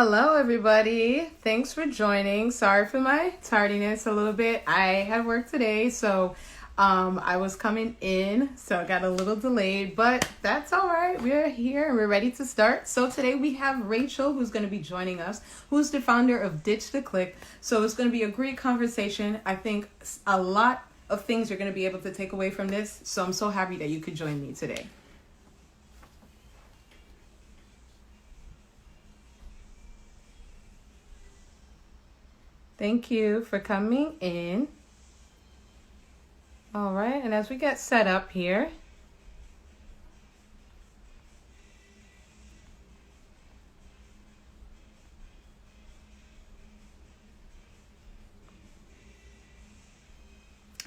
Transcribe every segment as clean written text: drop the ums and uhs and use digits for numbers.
Hello, everybody. Thanks for joining. Sorry for my tardiness a little bit. I had work today, so I was coming in, so I got a little delayed, but that's all right. We're here and we're ready to start. So today we have Rachel, who's going to be joining us, who's the founder of Ditch the Clique. So it's going to be a great conversation. I think a lot of things you're going to be able to take away from this. So I'm so happy that you could join me today. Thank you for coming in. All right, and as we get set up here,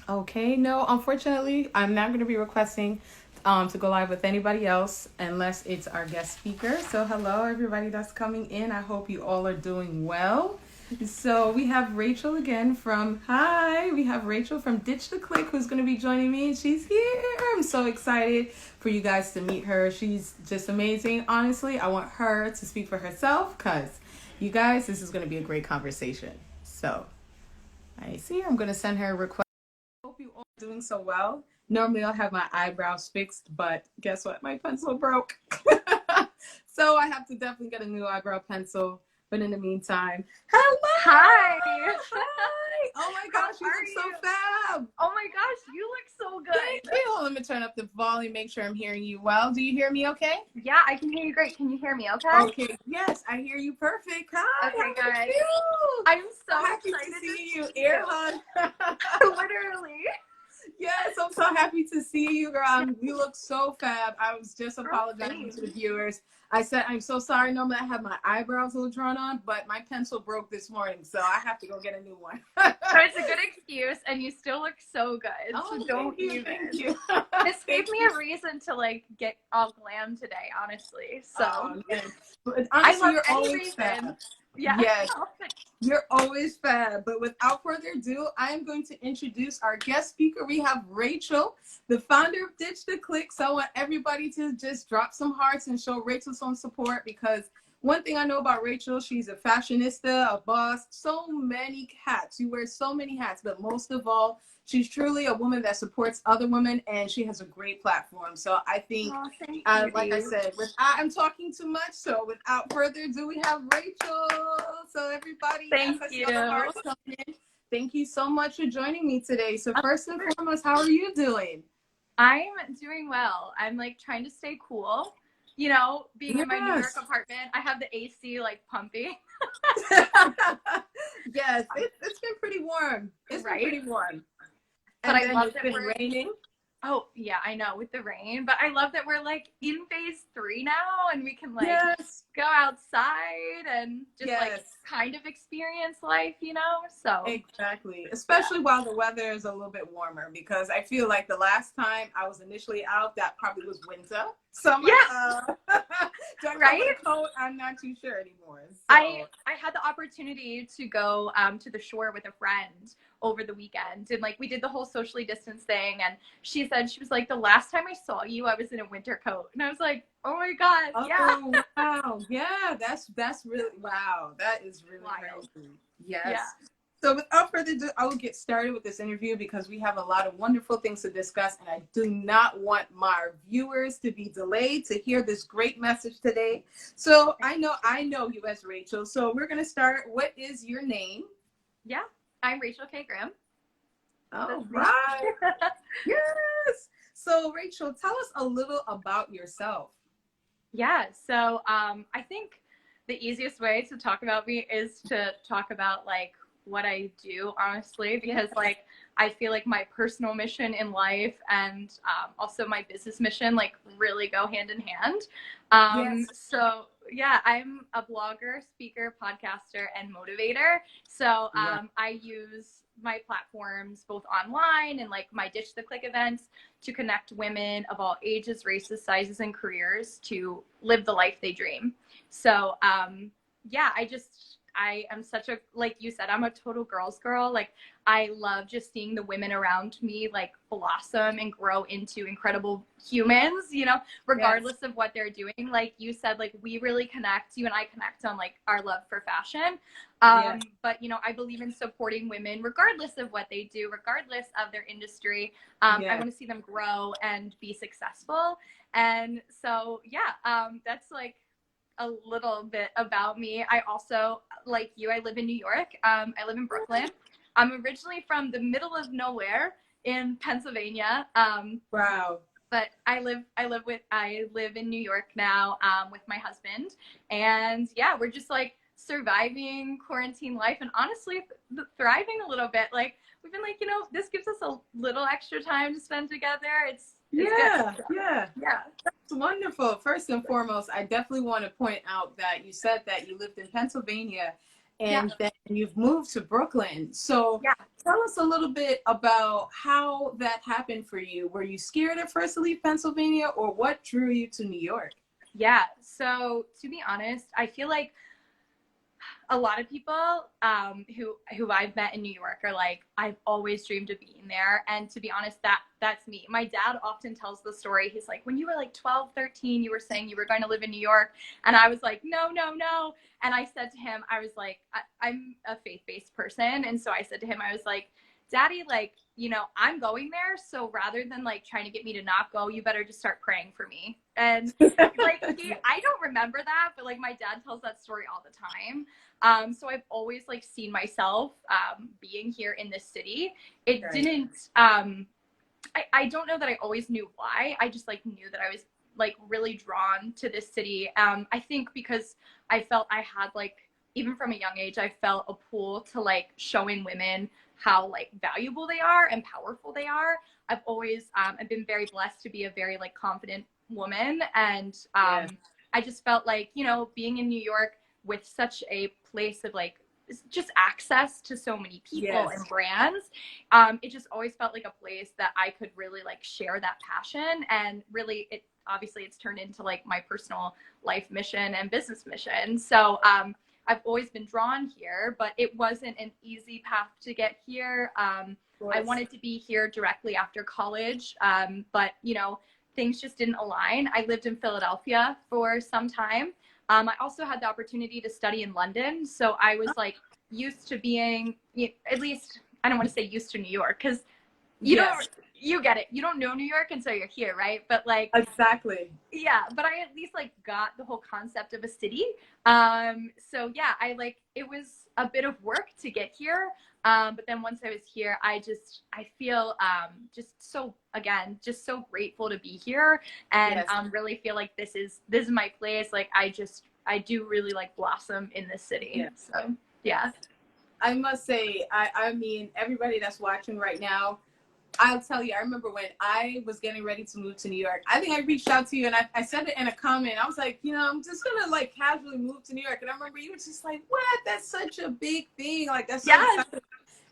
okay, no, unfortunately, I'm not going to be requesting to go live with anybody else unless it's our guest speaker. So hello, everybody that's coming in. I hope you all are doing well. So we have Rachel again we have Rachel from Ditch the Clique who's going to be joining me, and she's here. I'm so excited for you guys to meet her. She's just amazing. Honestly, I want her to speak for herself because you guys, this is going to be a great conversation. So I see I'm going to send her a request. Hope you all are doing so well. Normally I'll have my eyebrows fixed, but guess what? My pencil broke. So I have to definitely get a new eyebrow pencil. But in the meantime, hello! Hi! Hi! Oh my gosh, you look so fab! Oh my gosh, you look so good! Thank you! Let me turn up the volume, make sure I'm hearing you well. Do you hear me okay? Yeah, I can hear you great. Can you hear me okay? Okay, yes, I hear you perfect. Hi! Okay, good. You? I'm so happy excited to see you. Air hug. Literally. Yes, I'm so happy to see you, girl. You look so fab. I was just apologizing to the viewers. I said, I'm so sorry. Normally I have my eyebrows a little drawn on, but my pencil broke this morning, so I have to go get a new one. But it's a good excuse, and you still look so good. Oh, so don't even. Thank you. This gave me a reason to like get all glam today, honestly. So But honestly, I love you're any always reason. fab. Yeah. Yes. You're always fab. But without further ado, I am going to introduce our guest speaker. We have Rachel, the founder of Ditch the Clique. So I want everybody to just drop some hearts and show Rachel some support, because one thing I know about Rachel, she's a fashionista, a boss, so many hats. You wear so many hats, but most of all, she's truly a woman that supports other women, and she has a great platform. So I think, like I said, I'm talking too much. So without further ado, we have Rachel. So everybody, Thank you. Thank you so much for joining me today. So first and foremost, how are you doing? I'm doing well. I'm like trying to stay cool. You know, being in my New York apartment, I have the AC like pumping. Yes, it's been pretty warm. It's been pretty warm. But I love that it's been raining. Oh, yeah, I know, with the rain. But I love that we're like in phase 3 now, and we can like go outside and just like kind of experience life, you know? So exactly. Especially while the weather is a little bit warmer, because I feel like the last time I was initially out, that probably was winter. Summer. Yeah. Right? Coat, I'm not too sure anymore. So. I had the opportunity to go to the shore with a friend over the weekend, and like we did the whole socially distanced thing, and she was like, the last time I saw you I was in a winter coat, and I was like, oh my god. Wow. Yeah, that's really wow. That is really crazy. Yes. So without further ado, I will get started with this interview, because we have a lot of wonderful things to discuss, and I do not want my viewers to be delayed to hear this great message today. So I know you as Rachel. So we're gonna start. What is your name? Yeah, I'm Rachel K. Graham. Oh, right. Yes. So Rachel, tell us a little about yourself. Yeah. So I think the easiest way to talk about me is to talk about like what I do, honestly, because like I feel like my personal mission in life and also my business mission like really go hand in hand. So yeah, I'm a blogger, speaker, podcaster, and motivator. So I use my platforms both online and like my Ditch the Clique events to connect women of all ages, races, sizes, and careers to live the life they dream. So yeah, I am such a, like you said, I'm a total girl's girl. Like, I love just seeing the women around me like blossom and grow into incredible humans, you know, regardless of what they're doing. Like you said, like we really connect, you and I connect on like our love for fashion. But, you know, I believe in supporting women regardless of what they do, regardless of their industry. I want to see them grow and be successful. And so, yeah, that's like a little bit about me. I also, like you, I live in New York. I live in Brooklyn. I'm originally from the middle of nowhere in Pennsylvania. Wow. But I live in New York now, with my husband, and yeah, we're just like surviving quarantine life and honestly thriving a little bit. Like we've been like, you know, this gives us a little extra time to spend together. It's good. Yeah. Yeah. That's wonderful. First and foremost, I definitely want to point out that you said that you lived in Pennsylvania and then you've moved to Brooklyn. So tell us a little bit about how that happened for you. Were you scared at first to leave Pennsylvania, or what drew you to New York? Yeah. So to be honest, I feel like a lot of people who I've met in New York are like, I've always dreamed of being there. And to be honest, that's me. My dad often tells the story. He's like, when you were like 12, 13, you were saying you were going to live in New York. And I was like, no, no, no. And I said to him, I was like, I'm a faith-based person. And so I said to him, I was like, Daddy, like, you know, I'm going there. So rather than like trying to get me to not go, you better just start praying for me. And like, I don't remember that, but like my dad tells that story all the time. So I've always like seen myself being here in this city. It didn't, I don't know that I always knew why. I just like knew that I was like really drawn to this city. I think because I felt I had like, even from a young age, I felt a pull to like showing women how like valuable they are and powerful they are. I've always, I've been very blessed to be a very like confident woman. And I just felt like, you know, being in New York with such a place of like just access to so many people and brands, it just always felt like a place that I could really like share that passion. And really, it obviously it's turned into like my personal life mission and business mission. So I've always been drawn here, but it wasn't an easy path to get here. I wanted to be here directly after college, but you know, things just didn't align. I lived in Philadelphia for some time. I also had the opportunity to study in London, so I was like used to being, at least I don't want to say used to New York, because you get it. You don't know New York until you're here, right? But like Exactly. Yeah, but I at least like got the whole concept of a city. So yeah, I like, it was a bit of work to get here. But then once I was here, I feel just so, again, just so grateful to be here, and really feel like this is my place. Like I do really like blossom in this city. So yeah. I must say, I mean, everybody that's watching right now, I'll tell you, I remember when I was getting ready to move to New York, I think I reached out to you and I said it in a comment. I was like, you know, I'm just going to like casually move to New York. And I remember you were just like, what? That's such a big thing. Like, that's so exciting.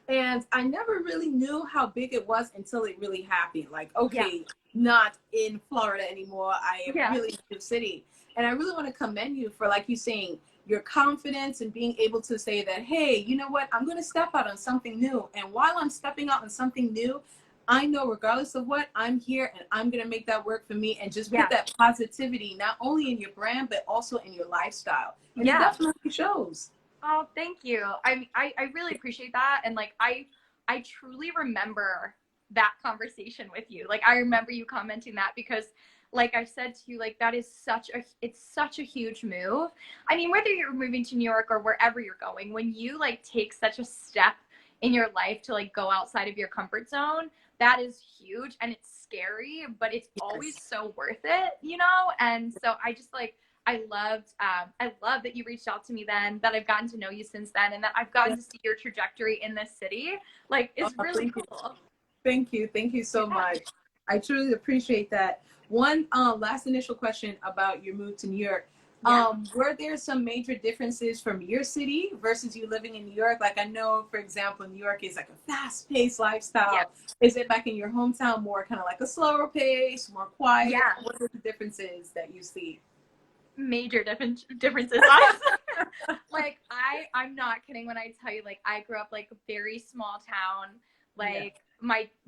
And I never really knew how big it was until it really happened. Like, okay, not in Florida anymore. I am really in the city. And I really want to commend you for, like you saying, your confidence and being able to say that, hey, you know what? I'm going to step out on something new. And while I'm stepping out on something new, I know regardless of what, I'm here and I'm going to make that work for me, and just put that positivity, not only in your brand, but also in your lifestyle. And it definitely shows. Oh, thank you. I really appreciate that. And like, I truly remember that conversation with you. Like, I remember you commenting that, because like I said to you, like that is it's such a huge move. I mean, whether you're moving to New York or wherever you're going, when you like take such a step in your life to like go outside of your comfort zone, that is huge, and it's scary, but it's always so worth it, you know? And so I just like, I love that you reached out to me then, that I've gotten to know you since then, and that I've gotten to see your trajectory in this city. Like, it's really cool. Thank you. Thank you so much. I truly appreciate that. One last initial question about your move to New York. Were there some major differences from your city versus you living in New York? Like, I know, for example, New York is like a fast-paced lifestyle. Is it back in your hometown more kind of like a slower pace, more quiet? What are the differences that you see? Major differences. Like I'm not kidding when I tell you, like I grew up like a very small town. Like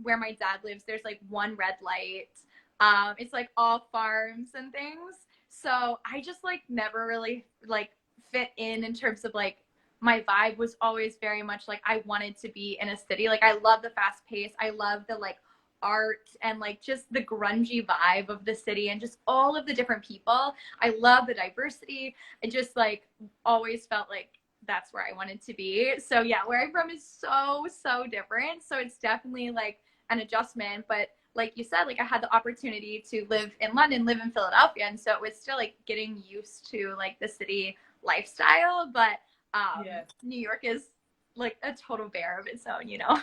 where my dad lives, there's like one red light. It's like all farms and things. So I just like never really like fit in terms of like my vibe was always very much like I wanted to be in a city. Like I love the fast pace. I love the like art and like just the grungy vibe of the city and just all of the different people. I love the diversity. I just like always felt like that's where I wanted to be. So yeah, where I'm from is so different. So it's definitely like an adjustment. But like you said, like I had the opportunity to live in London, live in Philadelphia. And so it was still like getting used to like the city lifestyle. But New York is like a total bear of its own, you know?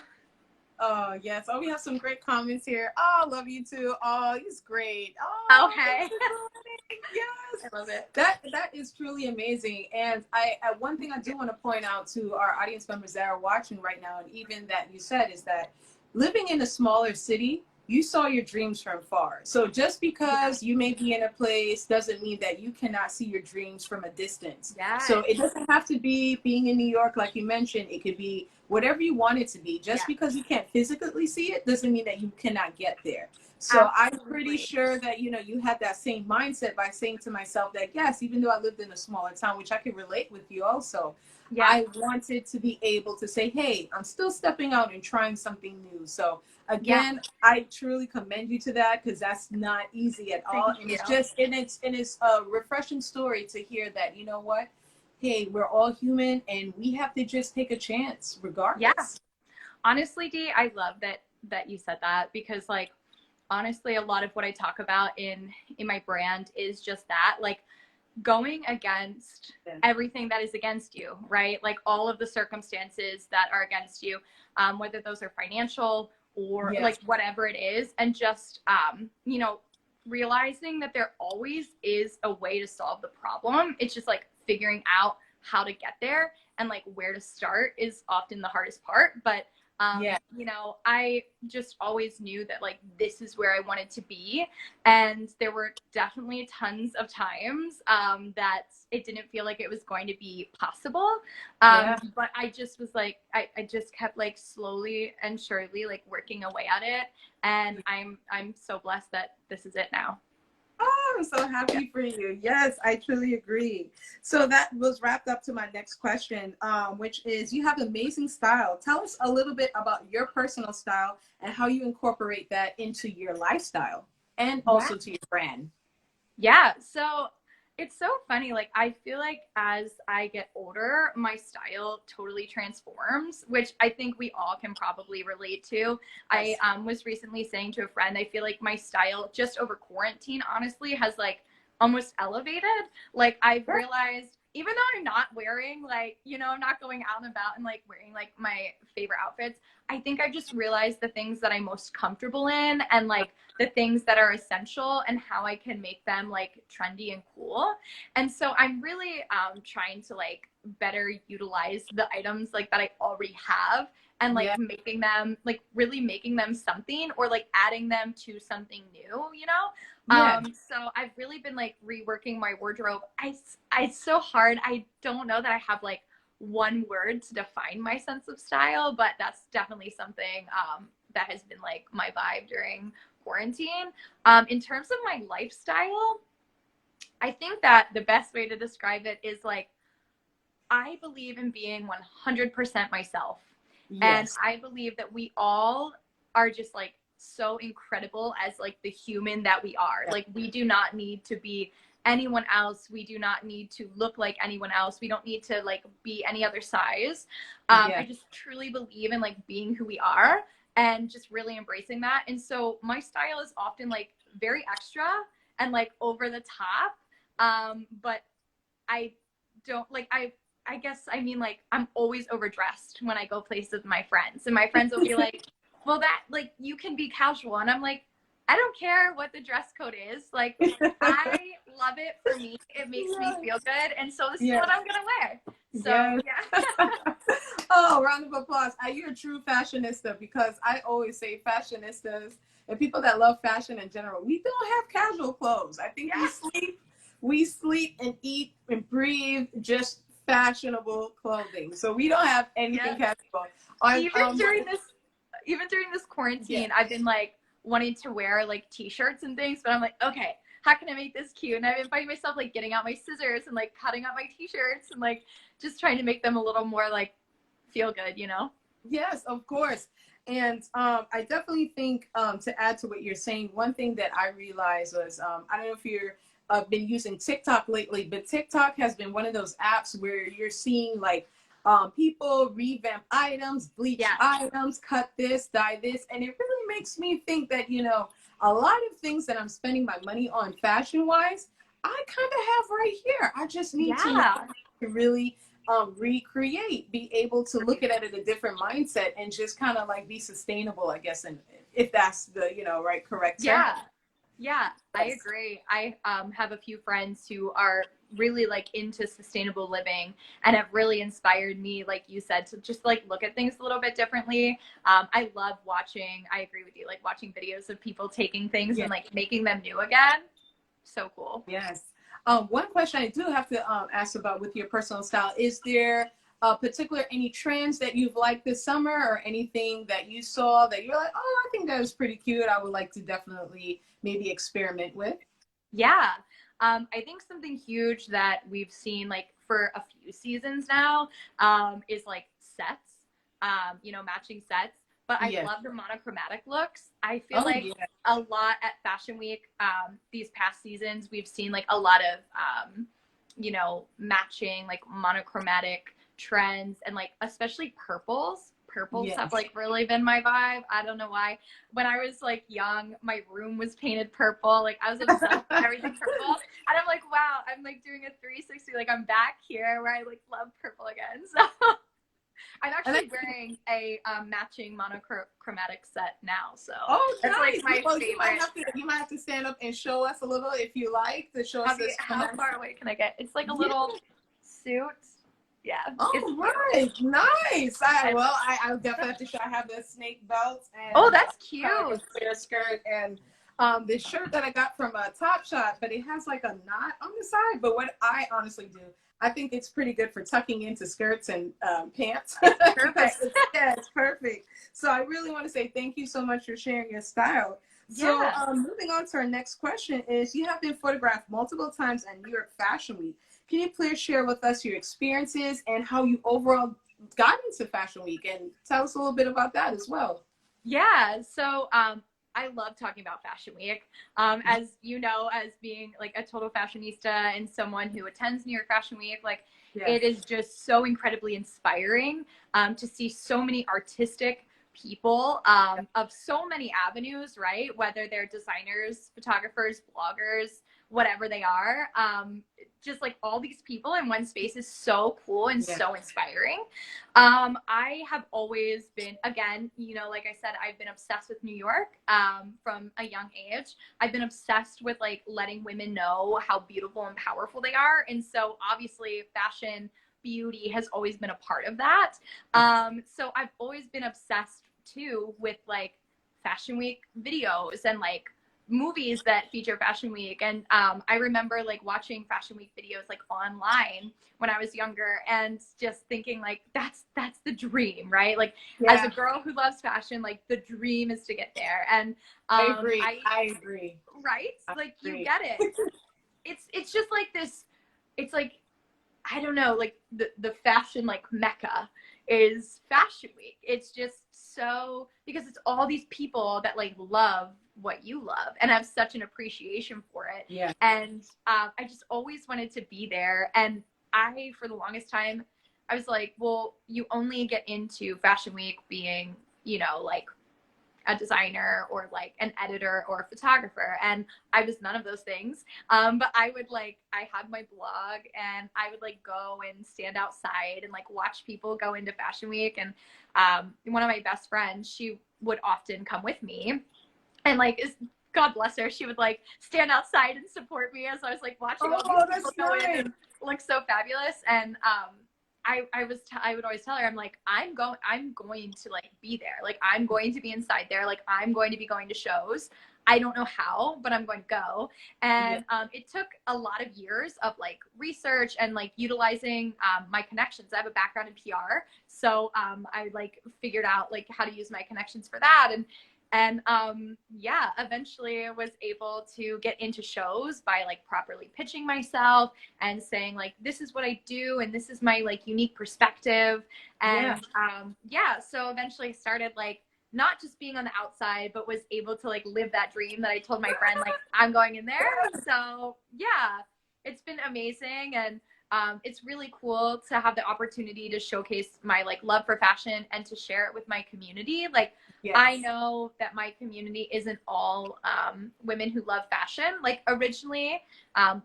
Oh, yes. Oh, we have some great comments here. Oh, love you too. Oh, he's great. Oh, hey. Yes. I love it. That is truly amazing. And one thing I do want to point out to our audience members that are watching right now, and even that you said, is that living in a smaller city, you saw your dreams from far. So just because you may be in a place doesn't mean that you cannot see your dreams from a distance. Yes. So it doesn't have to be being in New York, like you mentioned. It could be whatever you want it to be. Just because you can't physically see it doesn't mean that you cannot get there. So I'm pretty sure that, you know, you had that same mindset by saying to myself that, yes, even though I lived in a smaller town, which I can relate with you also, I wanted to be able to say, hey, I'm still stepping out and trying something new. So again, I truly commend you to that, because that's not easy at all. And it's just, and it's a refreshing story to hear that, you know what, hey, we're all human and we have to just take a chance regardless. Yeah. Honestly, Dee, I love that you said that, because like, honestly, a lot of what I talk about in my brand is just that, like going against everything that is against you, right? Like all of the circumstances that are against you, whether those are financial or like whatever it is. And just, you know, realizing that there always is a way to solve the problem. It's just like figuring out how to get there, and like where to start is often the hardest part. But you know, I just always knew that like this is where I wanted to be. And there were definitely tons of times that it didn't feel like it was going to be possible. But I just was like, I just kept like slowly and surely like working away at it. And I'm so blessed that this is it now. Oh, I'm so happy for you. Yes, I truly agree. So that was wrapped up to my next question, which is, you have amazing style. Tell us a little bit about your personal style and how you incorporate that into your lifestyle and also to your brand. Yeah. So it's so funny. Like, I feel like as I get older, my style totally transforms, which I think we all can probably relate to. Yes. I was recently saying to a friend, I feel like my style just over quarantine, honestly, has like almost elevated. Like, I've realized, even though I'm not wearing like, you know, I'm not going out and about and like wearing like my favorite outfits, I think I just realized the things that I'm most comfortable in, and like the things that are essential, and how I can make them like trendy and cool. And so I'm really trying to like better utilize the items like that I already have, and like making them like really making them something, or like adding them to something new, you know? So I've really been like reworking my wardrobe. It's so hard. I don't know that I have like one word to define my sense of style, but that's definitely something that has been like my vibe during quarantine. In terms of my lifestyle, I think that the best way to describe it is like, I believe in being 100% myself. And I believe that we all are just like so incredible as like the human that we are. Like, we do not need to be anyone else. We do not need to look like anyone else. We don't need to like be any other size. I just truly believe in like being who we are, and just really embracing that. And so my style is often like very extra and like over the top. But I don't like, I guess I mean like I'm always overdressed when I go places with my friends, and my friends will be like, well, that like you can be casual, and I'm like, I don't care what the dress code is. Like, I love it for me. It makes me feel good, and so this is what I'm gonna wear. So Oh, round of applause. You're a true fashionista, because I always say fashionistas and people that love fashion in general, we don't have casual clothes. I think we sleep and eat and breathe just fashionable clothing. So we don't have anything Yes. casual. On Even during this yeah. quarantine, I've been like wanting to wear like t-shirts and things, but I'm like, okay, how can I make this cute? And I've been finding myself like getting out my scissors and like cutting up my t-shirts and like just trying to make them a little more like feel good, you know? Yes, of course. And I definitely think to add to what you're saying, one thing that I realized was I don't know if you're been using TikTok lately, but TikTok has been one of those apps where you're seeing like people revamp items, bleach Yeah. items, cut this, dye this, and it really makes me think that a lot of things that I'm spending my money on fashion wise, I kind of have right here. I just need to know Yeah. to really recreate, be able to look at it at a different mindset and just kind of like be sustainable, I guess, and if that's the right correct term. Yeah. Yeah, I agree. I have a few friends who are really like into sustainable living and have really inspired me, like you said, to just like look at things a little bit differently. I love watching, I agree with you, like watching videos of people taking things Yeah. and like making them new again. So cool. Yes. One question I do have to ask about with your personal style, is there particular any trends that you've liked this summer or anything that you saw that you're like, oh, I think that was pretty cute. I would like to definitely maybe experiment with. Yeah. I think something huge that we've seen like for a few seasons now is like sets, matching sets. But I Yeah. love the monochromatic looks. I feel Oh, like yeah. a lot at Fashion Week, these past seasons, we've seen like a lot of, matching like monochromatic trends and like especially purples. Purples have Yes. like really been my vibe. I don't know why. When I was like young, my room was painted purple. Like I was obsessed with everything purple. And I'm like, wow, I'm like doing a 360. Like I'm back here where I like love purple again. So I'm actually wearing a matching monochromatic set now. So Oh, that's nice. like my Well, favorite. you might have to stand up and show us a little if you like to show us this. How far away can I get? It's like a Yeah. little suit. Yeah. It's Oh, right. Nice. I'll definitely have to show. I have the snake belt Oh, and that's cute. a clear skirt and this shirt that I got from Top Shot, but it has like a knot on the side. But what I honestly do, I think it's pretty good for tucking into skirts and pants. Perfect. It's perfect. So I really want to say thank you so much for sharing your style. So Yeah. moving on to our next question is, you have been photographed multiple times at New York Fashion Week. Can you please share with us your experiences and how you overall got into Fashion Week, and tell us a little bit about that as well? Yeah. So I love talking about Fashion Week. As you know, as being like a total fashionista and someone who attends New York Fashion Week, like it is just so incredibly inspiring to see so many artistic people of so many avenues, right? Whether they're designers, photographers, bloggers, whatever they are. Just like all these people in one space is so cool and so inspiring. I have always been, again, like I said, I've been obsessed with New York from a young age. I've been obsessed with like letting women know how beautiful and powerful they are. And so obviously fashion, beauty has always been a part of that. So I've always been obsessed too with like Fashion Week videos and like movies that feature Fashion Week. And I remember like watching Fashion Week videos like online when I was younger and just thinking like that's the dream, right? Like as a girl who loves fashion, like the dream is to get there. And I agree. I agree. Right? I Like agree. you get it. It's just like this, it's like, I don't know, like the fashion like mecca is Fashion Week. It's just so, because it's all these people that like love what you love and have such an appreciation for it. Yeah. And I just always wanted to be there. And I, for the longest time, I was like, well, you only get into Fashion Week being, like a designer or like an editor or a photographer, and I was none of those things. But I had my blog and I would like go and stand outside and like watch people go into Fashion Week. And one of my best friends, she would often come with me, and like God bless her, she would like stand outside and support me as I was like watching all these people go in and look so fabulous. And I would always tell her, I'm like, I'm going to like be there. Like I'm going to be inside there. Like I'm going to be going to shows. I don't know how, but I'm going to go. Yeah. And it took a lot of years of like research and like utilizing my connections. I have a background in PR, so I like figured out like how to use my connections for that. And yeah, eventually I was able to get into shows by like properly pitching myself and saying like, this is what I do and this is my like unique perspective. Yeah. And yeah, so eventually I started like not just being on the outside, but was able to like live that dream that I told my friend, like, I'm going in there. So yeah, it's been amazing. And it's really cool to have the opportunity to showcase my like love for fashion and to share it with my community. Like, Yes. I know that my community isn't all women who love fashion. Like originally,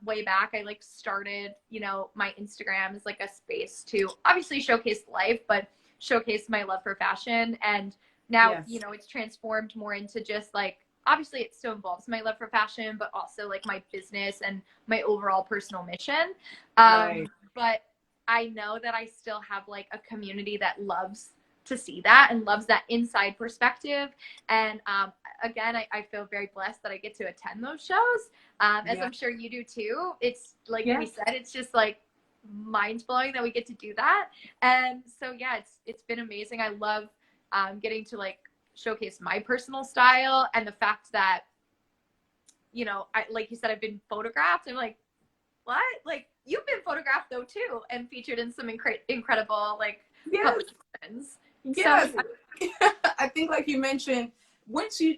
way back, I like started, you know, my Instagram is like a space to obviously showcase life, but showcase my love for fashion. And now, Yes. you know, it's transformed more into just like, obviously it still involves my love for fashion, but also like my business and my overall personal mission. Right. But I know that I still have like a community that loves to see that and loves that inside perspective. And again, I feel very blessed that I get to attend those shows. As Yeah. I'm sure you do too. It's like we Yes. said, it's just like mind blowing that we get to do that. And so yeah, it's been amazing. I love getting to like showcase my personal style and the fact that, you know, I, like you said, I've been photographed. I'm like, what? Like you've been photographed though too, and featured in some incredible like Yes. publications. Yes. So I think like you mentioned, once you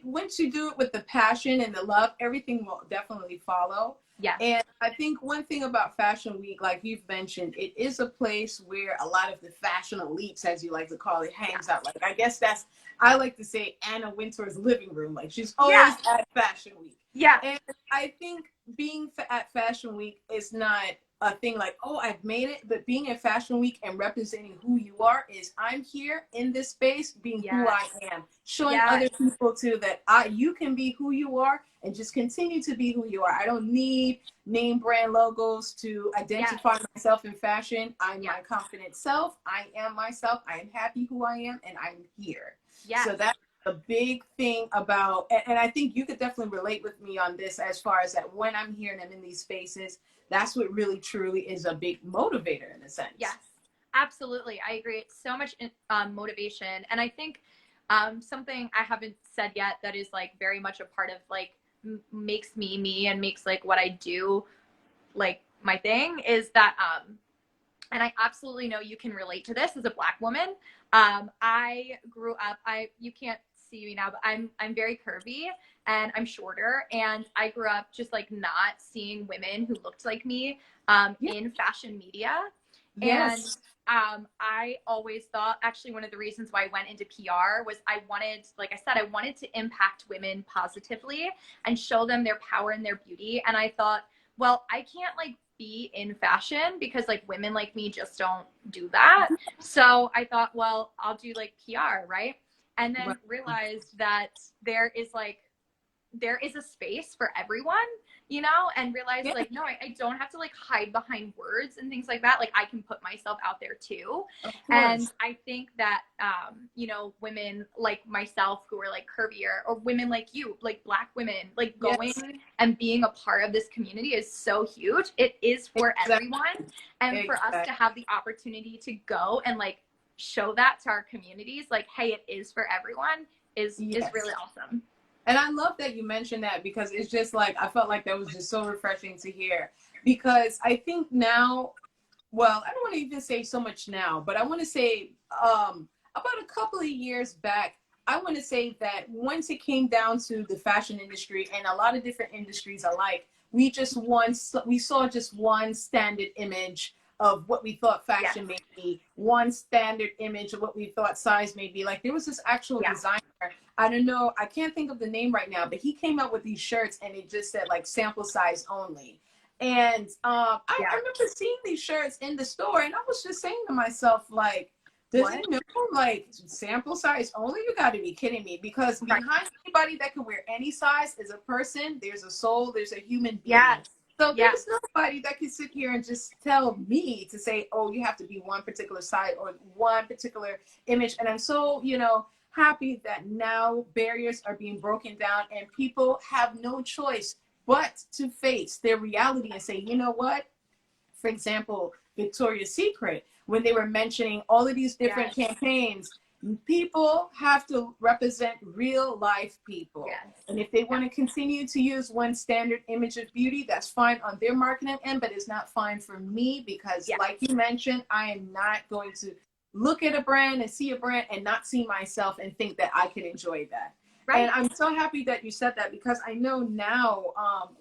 do it with the passion and the love, everything will definitely follow. yes, And I think one thing about Fashion Week, like you've mentioned, it is a place where a lot of the fashion elites, as you like to call it, hangs out. Like I guess that's, I like to say, Anna Wintour's living room. Like she's always at Fashion Week. yeah, And I think being at Fashion Week is not a thing like, oh, I've made it, but being at Fashion Week and representing who you are is I'm here in this space being who I am, showing other people too that you can be who you are and just continue to be who you are. I don't need name brand logos to identify myself in fashion. I'm my confident self. I am myself. I am happy who I am and I'm here. So that's a big thing about, and I think you could definitely relate with me on this as far as that when I'm here and I'm in these spaces, that's what really truly is a big motivator in a sense. Yes, absolutely. I agree. It's so much motivation. And I think something I haven't said yet that is like very much a part of like makes me me and makes like what I do like my thing is that and I absolutely know you can relate to this as a Black woman. I grew up, you can't see me now, but I'm very curvy and I'm shorter. And I grew up just like not seeing women who looked like me in fashion media. Yes. And I always thought, actually, one of the reasons why I went into PR was I wanted, like I said, I wanted to impact women positively and show them their power and their beauty. And I thought, well, I can't like be in fashion because like women like me just don't do that. So I thought, well, I'll do like PR, right? And then realized that there is a space for everyone, you know, and realized like, no, I don't have to like hide behind words and things like that. Like I can put myself out there too. And I think that, you know, women like myself who are like curvier or women like you, like Black women, like going and being a part of this community is so huge. It is for everyone. And for us to have the opportunity to go and like show that to our communities, like, hey, it is for everyone is really awesome. And I love that you mentioned that because it's just like, I felt like that was just so refreshing to hear because I think now, well, I don't want to even say so much now, but I want to say about a couple of years back, I want to say that once it came down to the fashion industry and a lot of different industries alike, we saw just one standard image of what we thought fashion may be, one standard image of what we thought size may be. Like there was this actual designer, I don't know, I can't think of the name right now, but he came out with these shirts and it just said like sample size only. And I remember seeing these shirts in the store and I was just saying to myself, like, does it know like sample size only? You got to be kidding me, because behind anybody that can wear any size is a person, there's a soul, there's a human being. So there's nobody that can sit here and just tell me to say, oh, you have to be one particular size or one particular image. And I'm so, you know, happy that now barriers are being broken down and people have no choice but to face their reality and say, you know what? For example, Victoria's Secret, when they were mentioning all of these different campaigns, people have to represent real life people. Yes. And if they want to continue to use one standard image of beauty, that's fine on their marketing end, but it's not fine for me because, like you mentioned, I am not going to look at a brand and see a brand and not see myself and think that I can enjoy that. Right. And I'm so happy that you said that because I know now,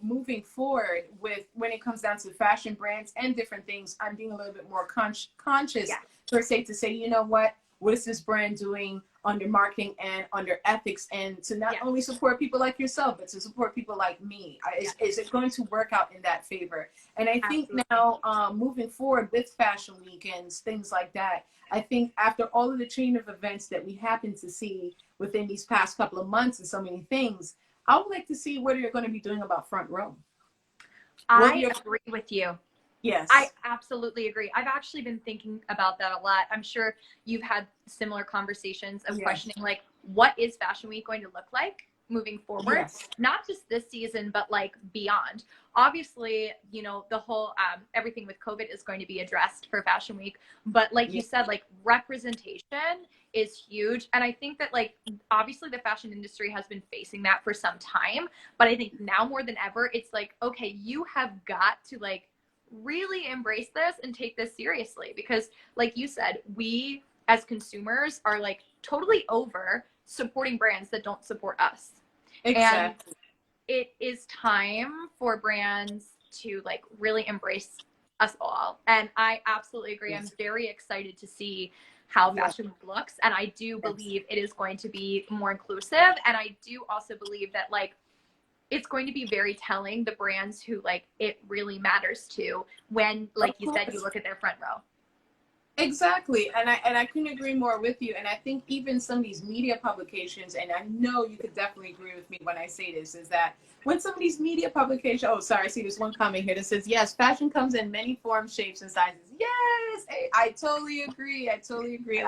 moving forward with when it comes down to fashion brands and different things, I'm being a little bit more conscious per se to say, you know what is this brand doing under marketing and under ethics, and to not only support people like yourself, but to support people like me. Is it going to work out in that favor? And I think now, moving forward with fashion weekends, things like that, I think after all of the chain of events that we happen to see within these past couple of months and so many things, I would like to see what you're going to be doing about front row. I agree with you. Yes. I absolutely agree. I've actually been thinking about that a lot. I'm sure you've had similar conversations of questioning, like, what is Fashion Week going to look like moving forward? Yes. Not just this season, but like beyond. Obviously, you know, the whole everything with COVID is going to be addressed for Fashion Week. But like you said, like representation is huge. And I think that like obviously the fashion industry has been facing that for some time. But I think now more than ever, it's like, okay, you have got to like really embrace this and take this seriously, because like you said, we as consumers are like totally over supporting brands that don't support us. Exactly. And it is time for brands to like really embrace us all. And I absolutely agree. I'm very excited to see how Fashion Week looks. And I do believe it is going to be more inclusive. And I do also believe that like it's going to be very telling the brands who like it really matters to when, like you said, you look at their front row. Exactly. And I couldn't agree more with you. And I think even some of these media publications, and I know you could definitely agree with me when I say this, is that when some of these media publications, oh, sorry, I see there's one comment here that says, yes, fashion comes in many forms, shapes, and sizes. Yes, I totally agree. I totally agree.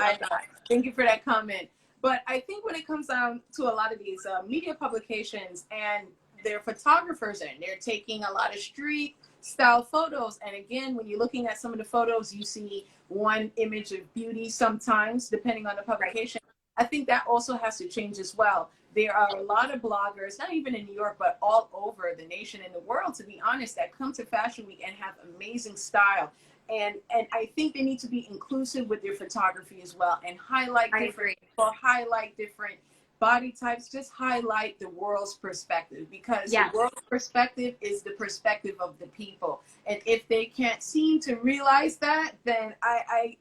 Thank you for that comment. But I think when it comes down to a lot of these media publications and their photographers, and they're taking a lot of street style photos. And again, when you're looking at some of the photos, you see one image of beauty sometimes, depending on the publication. I think that also has to change as well. There are a lot of bloggers, not even in New York, but all over the nation and the world, to be honest, that come to Fashion Week and have amazing style. And I think they need to be inclusive with their photography as well and highlight different people, highlight different body types, just highlight the world's perspective, because the world's perspective is the perspective of the people. And if they can't seem to realize that, then I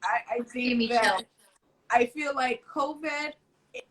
think that I feel like COVID, it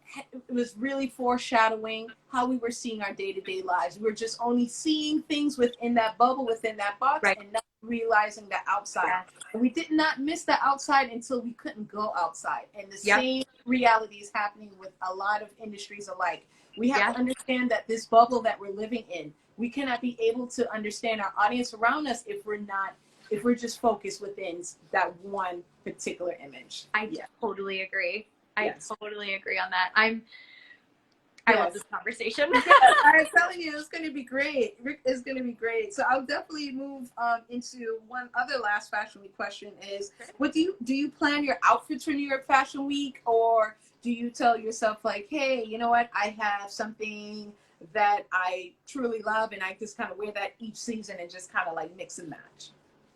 was really foreshadowing how we were seeing our day-to-day lives. We were just only seeing things within that bubble, within that box, and not realizing the outside. And we did not miss the outside until we couldn't go outside. And the same reality is happening with a lot of industries alike. We have to understand that this bubble that we're living in, we cannot be able to understand our audience around us if we're just focused within that one particular image. I totally agree. I totally agree on that. I love this conversation. I'm telling you, it's going to be great. It's going to be great. So I'll definitely move into one other last Fashion Week question is, what do you plan your outfits for New York Fashion Week, or do you tell yourself like, hey, you know what, I have something that I truly love and I just kind of wear that each season and just kind of like mix and match?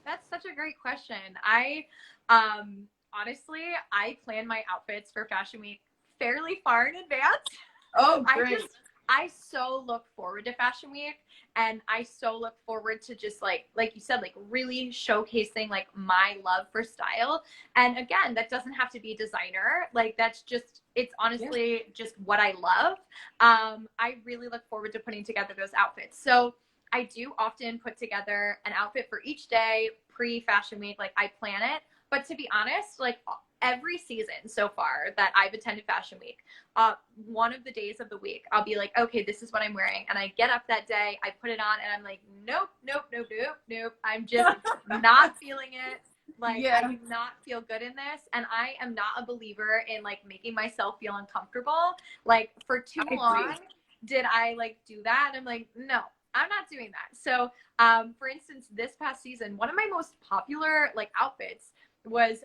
That's such a great question. Honestly, I plan my outfits for Fashion Week fairly far in advance. Oh, great. I so look forward to Fashion Week, and I so look forward to just like you said, like really showcasing like my love for style. And again, that doesn't have to be designer. Like that's just, it's honestly just what I love. I really look forward to putting together those outfits. So I do often put together an outfit for each day pre-Fashion Week. Like I plan it. But to be honest, like every season so far that I've attended Fashion Week, one of the days of the week, I'll be like, okay, this is what I'm wearing. And I get up that day, I put it on, and I'm like, nope. I'm just not feeling it. Like, I Yeah, do not feel good in this. And I am not a believer in like making myself feel uncomfortable. Like, for too I agree. long, did I like do that? I'm like, no, I'm not doing that. So, for instance, this past season, one of my most popular like outfits was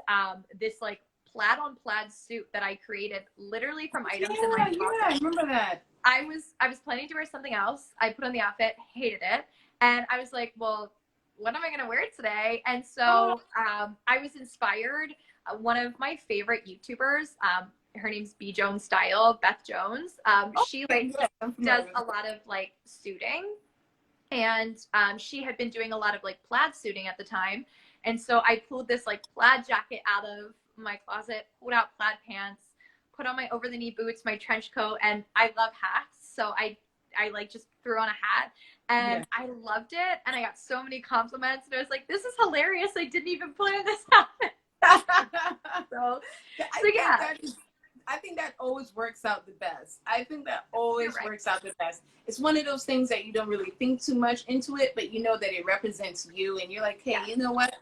this like plaid on plaid suit that I created literally from items in my Yeah, yeah, I closet. remember that. I was planning to wear something else. I put on the outfit, hated it, and I was like, well, what am I gonna wear today? And Oh, so I was inspired. One of my favorite YouTubers, her name's B Jones Style, Beth Jones. She okay, like yeah, I'm does familiar with a her. lot of like suiting, and she had been doing a lot of like plaid suiting at the time. And so I pulled this like plaid jacket out of my closet, pulled out plaid pants, put on my over the knee boots, my trench coat, and I love hats. So I like just threw on a hat Yeah. and I loved it. And I got so many compliments and I was like, this is hilarious. I didn't even plan this out. So, I so think yeah, that is, I think that always works out the best. I think that you're always right. works out the best. It's one of those things that you don't really think too much into it, but you know that it represents you, and you're like, hey, Yes, you know what?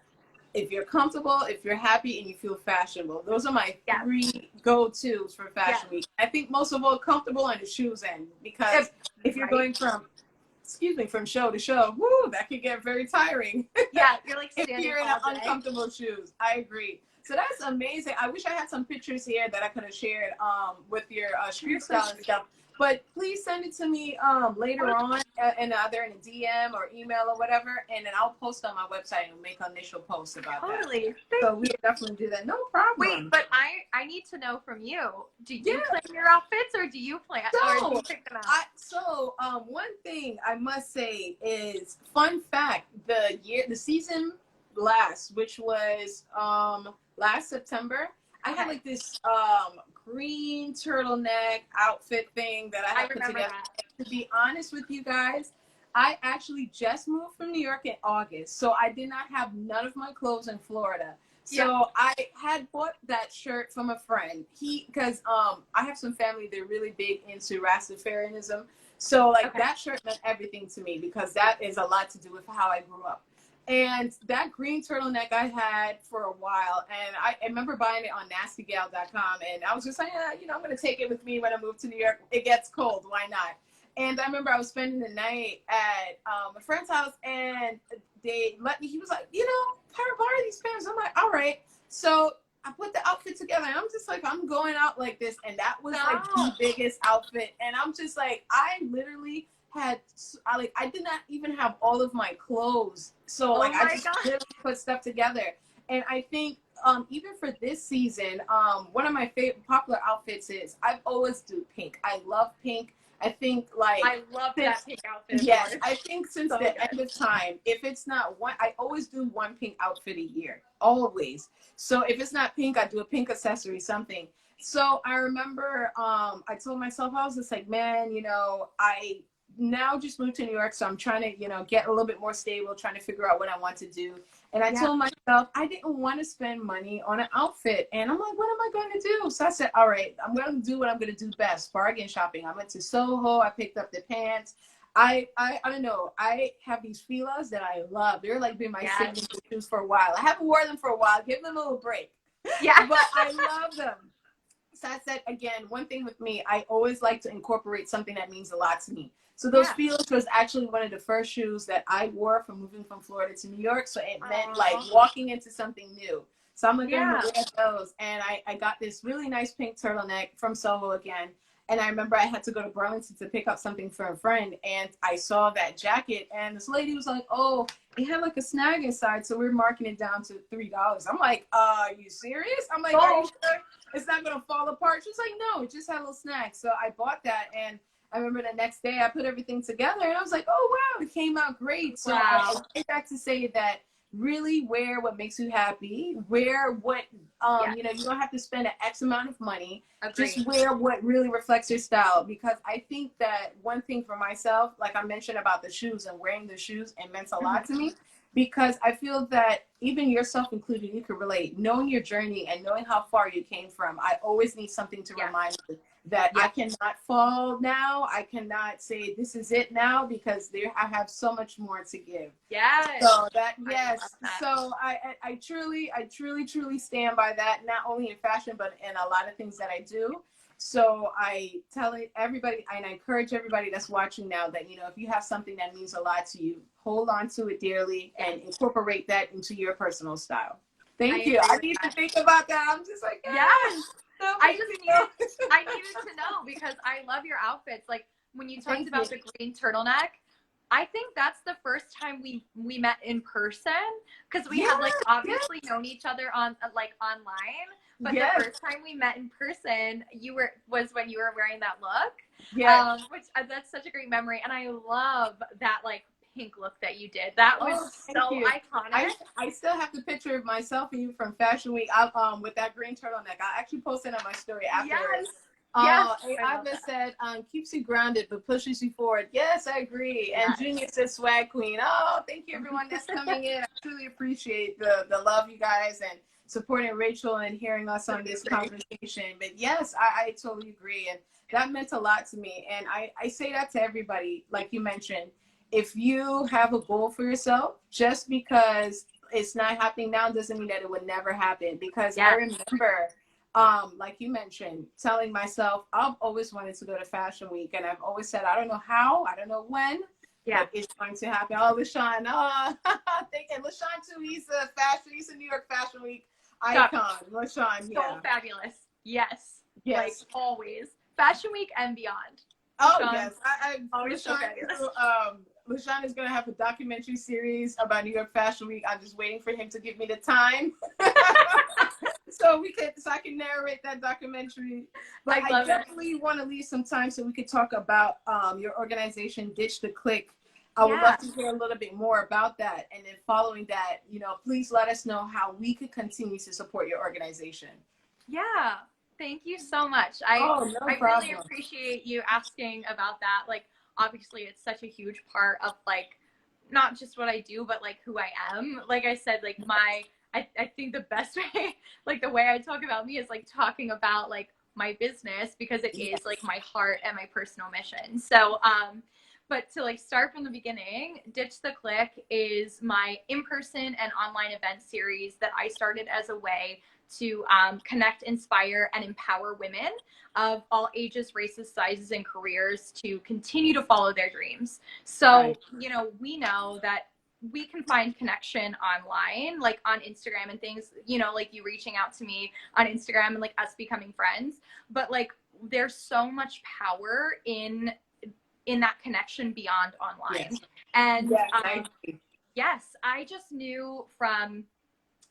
If you're comfortable, if you're happy, and you feel fashionable, those are my yes, three go-tos for yes. Fashion Week. I think most of all comfortable on the shoes end, because if you're Right? going from, excuse me, from show to show, whoo, that could get very tiring. Yeah, you're like If standing you're in all day. uncomfortable shoes. I agree. So that's amazing. I wish I had some pictures here that I could have shared with your street style and stuff. But please send it to me later on, and either in a DM or email or whatever, and then I'll post on my website and make an initial post about that. Totally. So we definitely do that. No Wait, problem. but I need to know from you. Do Yeah. you plan your outfits or do you plan or do So you pick them out? one thing I must say is, fun fact: the season last, which was last September, I had Okay. like this green turtleneck outfit thing that I I had put remember together. that. To be honest with you guys, I actually just moved from New York in August, so I did not have none of my clothes in Florida. Yeah. So I had bought that shirt from a friend. Because I have some family, they're really big into Rastafarianism. So like Okay. that shirt meant everything to me, because that is a lot to do with how I grew up. And that green turtleneck I had for a while, and I remember buying it on nastygal.com, and I was just like, I'm gonna take it with me when I move to New York. It gets cold, why not? And I remember I was spending the night at a friend's house, and they let me. He was like, borrow these pants. I'm like, all right. So I put the outfit together, and I'm just like, I'm going out like this, and that was like the Stop. biggest outfit. And I'm just like, I literally had, I did not even have all of my clothes, so Oh like I my just god. literally put stuff together. And I think even for this season, one of my favorite popular outfits is, I've always do pink. I love pink. I think like I love since, that pink outfit of yes, yours. I think since So the good. end of time, if it's not one, I always do one pink outfit a year, always. So if it's not pink, I do a pink accessory, something. So I remember I told myself, I was just like, man, I now just moved to New York, so I'm trying to, get a little bit more stable, trying to figure out what I want to do. And I Yeah. told myself I didn't want to spend money on an outfit. And I'm like, what am I going to do? So I said, all right, I'm going to do what I'm going to do best, bargain shopping. I went to Soho. I picked up the pants. I don't know. I have these Fila's that I love. They're like been my Yes. signature shoes for a while. I haven't worn them for a while. Give them a little break. Yeah. But I love them. So I said, again, one thing with me, I always like to incorporate something that means a lot to me. So those Yeah. Filas was actually one of the first shoes that I wore from moving from Florida to New York. So it meant like Aww. walking into something new. So I'm like, I'm Yeah. gonna wear those. And I got this really nice pink turtleneck from Soho again. And I remember I had to go to Burlington to pick up something for a friend. And I saw that jacket, and this lady was like, oh, it had like a snag inside. So we're marking it down to $3. I'm like, are you serious? I'm like, are you sure it's not going to fall apart? She's like, no, it just had a little snag. So I bought that. And I remember the next day I put everything together, and I was like, oh, wow, it came out great. So I Wow. say that to say that really wear what makes you happy. Wear what, Yeah. you don't have to spend an X amount of money. Agreed. Just wear what really reflects your style. Because I think that one thing for myself, like I mentioned about the shoes and wearing the shoes, it meant a lot to me. Because I feel that even yourself included, you could relate. Knowing your journey and knowing how far you came from, I always need something to Yeah. remind me that Yeah. I cannot fall now. I cannot say this is it now, because I have so much more to give. Yes. So that, I love yes. that. So I truly stand by that, not only in fashion, but in a lot of things that I do. So I tell everybody, and I encourage everybody that's watching now that, you know, if you have something that means a lot to you, hold on to it dearly and incorporate that into your personal style. I Thank you. agree I with need to that. think about that. I'm just like, yeah, Yes. no I big just deal. I needed to know because I love your outfits. Like when you talked Thank you. about the green turtleneck, I think that's the first time we met in person because we had like Yes, obviously known each other on like online, but the yes, first time we met in person, was when you were wearing that look, yes. which that's such a great memory, and I love that like pink look that you did. That was Oh, thank so you. iconic. I still have the picture of myself and you from Fashion Week, with that green turtleneck. I actually posted on my story afterwards. Yes, yes, I love Iva that. said, keeps you grounded but pushes you forward. Yes, I agree. And Yes. Junior says swag queen. Oh, thank you everyone that's coming in. I truly appreciate the love, you guys, and supporting Rachel and hearing us on this conversation. But yes, I totally agree. And that meant a lot to me. And I say that to everybody, like you mentioned. If you have a goal for yourself, just because it's not happening now doesn't mean that it would never happen. Because I Yes. remember, like you mentioned, telling myself I've always wanted to go to Fashion Week, and I've always said I don't know how, I don't know when, Yeah. but it's going to happen. Oh, LaShawn, thinking LaShawn too. He's a New York Fashion Week icon. LaShawn, So yeah, fabulous. Yes. Like yes. always. Fashion Week and beyond. Oh Sean, yes, always so fabulous. LaShawn is gonna have a documentary series about New York Fashion Week. I'm just waiting for him to give me the time, so I can narrate that documentary. But I I love it. definitely want to leave some time so we could talk about your organization, Ditch the Clique. I would Yeah. love to hear a little bit more about that, and then following that, you know, please let us know how we could continue to support your organization. Yeah. Thank you so much. Oh, no I really problem. appreciate you asking about that. Like obviously it's such a huge part of like not just what I do, but like who I am. Like I said, like I think the best way, like the way I talk about me is like talking about like my business because it is like my heart and my personal mission. So, but to like start from the beginning, Ditch the Clique is my in-person and online event series that I started as a way to connect, inspire, and empower women of all ages, races, sizes, and careers to continue to follow their dreams. So, Right. you know, we know that we can find connection online, like on Instagram and things, you know, like you reaching out to me on Instagram and like us becoming friends. But like there's so much power in that connection beyond online. Yes. And Yes, I agree. yes, I just knew from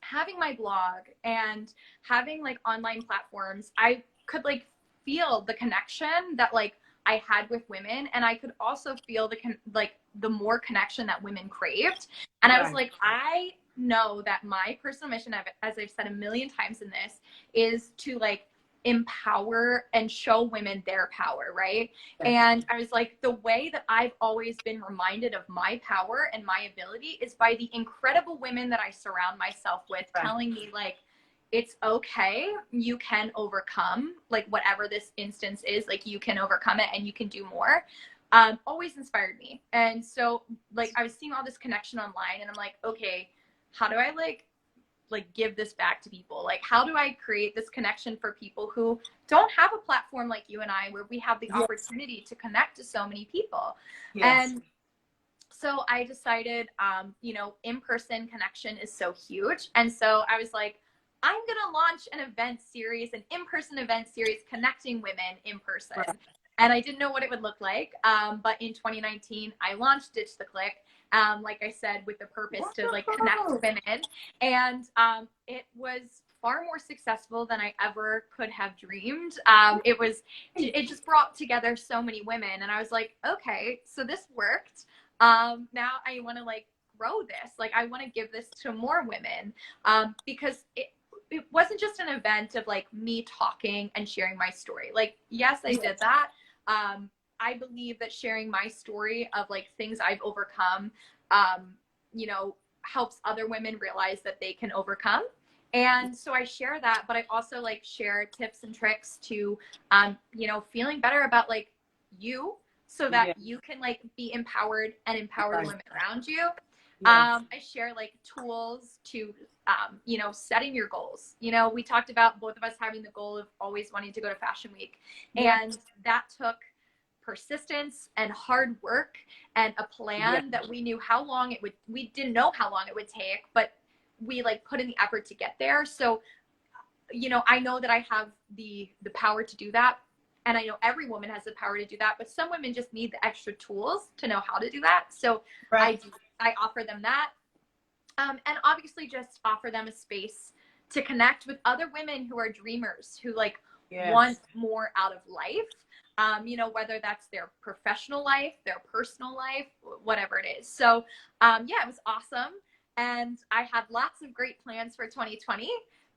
having my blog and having like online platforms, I could like feel the connection that like I had with women, and I could also feel like the more connection that women craved. And I was Right. like, I know that my personal mission, as I've said a million times in this, is to like empower and show women their power, right? Yes. And I was like, the way that I've always been reminded of my power and my ability is by the incredible women that I surround myself with, Right. telling me like, it's okay, you can overcome like whatever this instance is, like you can overcome it and you can do more. Always inspired me. And so like I was seeing all this connection online and I'm like, okay, how do I like give this back to people? Like how do I create this connection for people who don't have a platform like you and I, where we have the Yes. opportunity to connect to so many people? Yes. And so I decided, you know, in-person connection is so huge. And so I was like, I'm going to launch an event series, an in-person event series connecting women in person. Right. And I didn't know what it would look like. But in 2019, I launched Ditch the Clique, like I said, with the purpose to like connect women. And it was far more successful than I ever could have dreamed. It just brought together so many women. And I was like, okay, so this worked. Now I want to like grow this. Like I want to give this to more women, because it wasn't just an event of like me talking and sharing my story. Like, yes, I did that. I believe that sharing my story of like things I've overcome, you know, helps other women realize that they can overcome. And so I share that, but I also like share tips and tricks to, you know, feeling better about like you, so that Yeah. you can like be empowered and empower the Right. women around you. Yeah. I share like tools to, you know, setting your goals. You know, we talked about both of us having the goal of always wanting to go to Fashion Week, Yeah. and that took persistence and hard work and a Yeah. plan that we knew how long it would, we didn't know how long it would take, but we like put in the effort to get there. So, you know, I know that I have the power to do that. And I know every woman has the power to do that, but some women just need the extra tools to know how to do that. So Right. I offer them that. And obviously just offer them a space to connect with other women who are dreamers, who like want Yes. more out of life. You know, whether that's their professional life, their personal life, whatever it is. So, yeah, it was awesome. And I had lots of great plans for 2020.